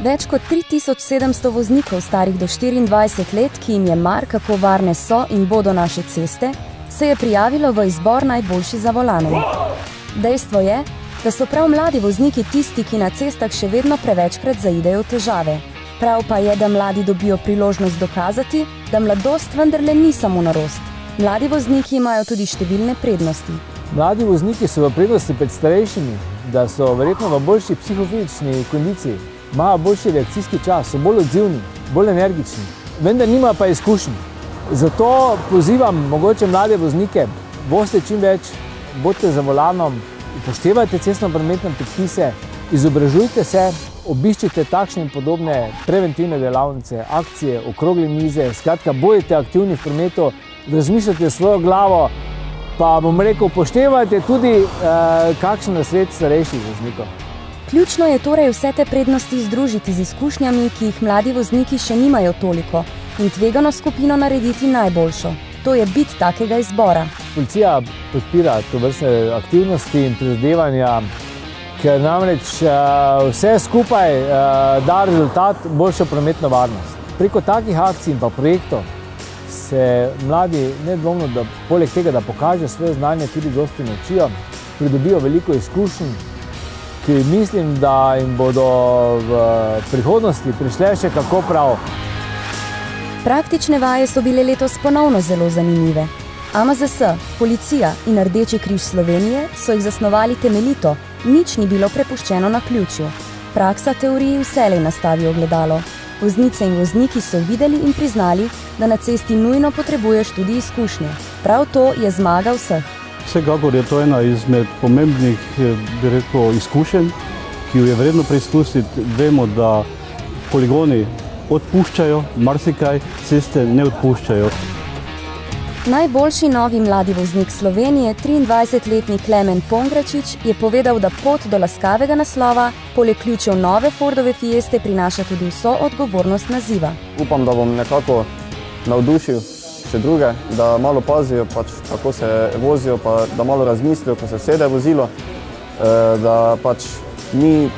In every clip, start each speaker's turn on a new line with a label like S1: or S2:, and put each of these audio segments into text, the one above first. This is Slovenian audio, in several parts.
S1: Več kot 3700 voznikov starih do 24 let, ki jim je mar, kako varne so in bodo naše ceste, se je prijavilo v izbor najboljši za volanom. Dejstvo je, da so prav mladi vozniki tisti, ki na cestah še vedno prevečkrat zaidejo v težave. Prav pa je, da mladi dobijo priložnost dokazati, da mladost vendarle ni samo norost. Mladi vozniki imajo tudi številne prednosti.
S2: Mladi vozniki so v prednosti pred starejšimi, da so verjetno v boljši psihofizični kondiciji, imajo boljši reakcijski čas, so bolj odzivni, bolj energični, vendar nimajo pa izkušenj. Zato pozivam mogoče mlade voznike, vozite čim več, bodite za volanom, upoštevajte cestno-prometne predpise, izobražujte se, obiščite takšne in podobne preventivne delavnice, akcije, okrogle mize, skratka, bodite aktivni v prometu, razmišljate svojo glavo, pa bom rekel, upoštevajte tudi kakšen nasvet starejših voznikov.
S1: Ključno je torej vse te prednosti združiti z izkušnjami, ki jih mladi vozniki še nimajo toliko, in tvegano skupino narediti najboljšo. To je bit takega izbora.
S2: Policija podpira tovrstne aktivnosti in prizadevanja, ker namreč vse skupaj da rezultat boljšo prometno varnost. Preko takih akcij in pa projektov se mladi nedvomno, da poleg tega, da pokažejo svoje znanje, tudi dosti naučijo, pridobijo veliko izkušenj, ki mislim, da jim bodo v prihodnosti prišle še kako prav.
S1: Praktične vaje so bile letos ponovno zelo zanimive. AMZS, Policija in Rdeči križ Slovenije so jih zasnovali temeljito, nič ni bilo prepuščeno naključju. Praksa teoriji vselej nastavi ogledalo. Voznice in vozniki so videli in priznali, da na cesti nujno potrebuješ tudi izkušnje. Prav to je zmaga vseh.
S3: Vsekakor je to ena izmed pomembnih, bi rekel, izkušenj, ki jo je vredno preizkusiti. Vemo, da poligoni odpuščajo, marsikaj, ceste ne odpuščajo.
S1: Najboljši novi mladi voznik Slovenije, 23-letni Klemen Pongračič, je povedal, da pot do laskavega naslova poleg ključev nove Fordove Fieste prinaša tudi vso odgovornost naziva.
S4: Upam, da bom nekako navdušil še druge, da malo pazijo, kako se vozijo, pa da malo razmislijo, ko se sede vozilo, da ni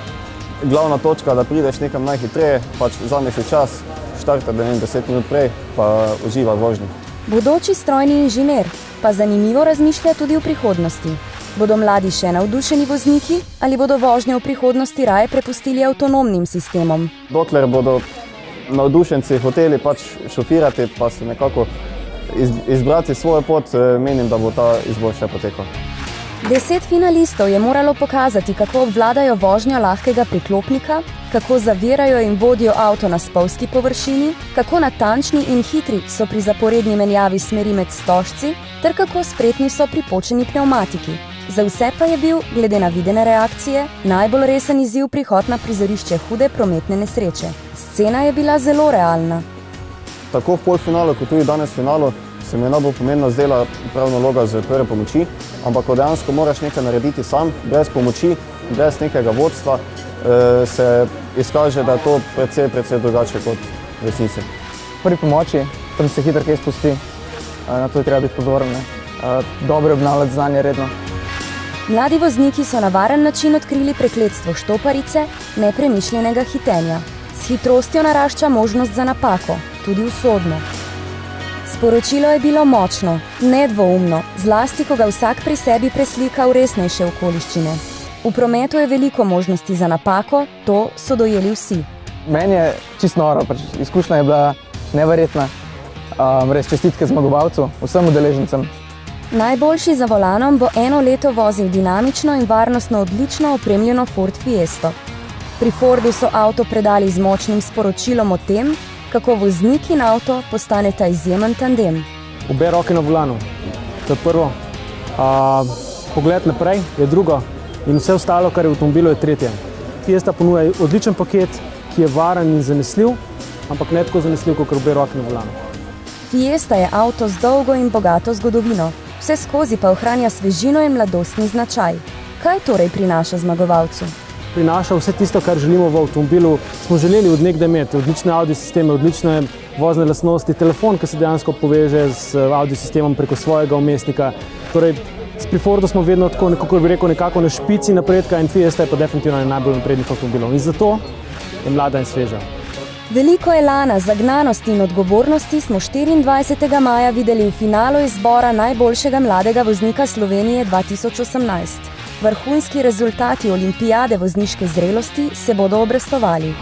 S4: glavna točka, da prideš nekam najhitreje, vzameš si čas, štarta 10 minut prej, pa uživa vožnji.
S1: Bodoči strojni inženir pa zanimivo razmišlja tudi v prihodnosti. Bodo mladi še navdušeni vozniki ali bodo vožnjo v prihodnosti raje prepustili avtonomnim sistemom?
S4: Dokler bodo navdušenci hoteli šofirati, pa se nekako izbrati svojo pot, menim, da bo ta izbor še potekal.
S1: 10 finalistov je moralo pokazati, kako obvladajo vožnjo lahkega priklopnika, kako zavirajo in vodijo avto na spolzki površini, kako natančni in hitri so pri zaporedni menjavi smeri med stožci, ter kako spretni so pri počeni pnevmatiki. Za vse pa je bil, glede na videne reakcije, najbolj resen izziv prihod na prizorišče hude prometne nesreče. Scena je bila zelo realna.
S4: Tako v polfinalu, kot tudi danes v finalu, se mi je najbolj pomembno zdela prav naloga z prve pomoči, ampak ko dejansko moraš nekaj narediti sam, brez pomoči, brez nekega vodstva, se izkaže, da je to precej drugače kot v resnici.
S5: Pri pomoči, tam se hitro kaj spusti, na to je treba biti pozoren, dobro obnavljati znanje redno.
S1: Mladi vozniki so na varen način odkrili prekletstvo štoparice, nepremišljenega hitenja. S hitrostjo narašča možnost za napako, tudi usodno. Sporočilo je bilo močno, nedvoumno, zlasti ko ga vsak pri sebi preslika v resnejše okoliščine. V prometu je veliko možnosti za napako, to so dojeli vsi.
S5: Meni je čisto noro, izkušnja je bila neverjetna. Res čestitke zmagovalcu, vsem udeležencem.
S1: Najboljši za volanom bo eno leto vozil dinamično in varnostno odlično opremljeno Ford Fiesto. Pri Fordu so avto predali z močnim sporočilom o tem, kako voznik in avto postaneta izjemen tandem.
S6: Obe roke na volanu, to je prvo. Pogled naprej je drugo in vse ostalo, kar je v avtomobilu, je tretje. Fiesta ponuja odličen paket, ki je varen in zanesljiv, ampak ne tako zanesljiv, kot obe roke na volanu.
S1: Fiesta je avto z dolgo in bogato zgodovino, vse skozi pa ohranja svežino in mladostni značaj. Kaj torej prinaša zmagovalcu?
S6: Prinaša vse tisto, kar želimo v avtomobilu. Smo želeli od nekdaj imeti odlične audio sisteme, odlične vozne lastnosti, telefon, ki se dejansko poveže z audio sistemom preko svojega umestnika. Torej, pri Fordu smo vedno tako, nekako bi rekel, nekako na špici napredka in Fiesta je pa definitivno najbolj naprednih avtomobilov. In zato je mlada in sveža.
S1: Veliko elana, zagnanosti in odgovornosti smo 24. maja videli v finalu izbora najboljšega mladega voznika Slovenije 2018. Vrhunski rezultati olimpijade vozniške zrelosti se bodo obrestovali.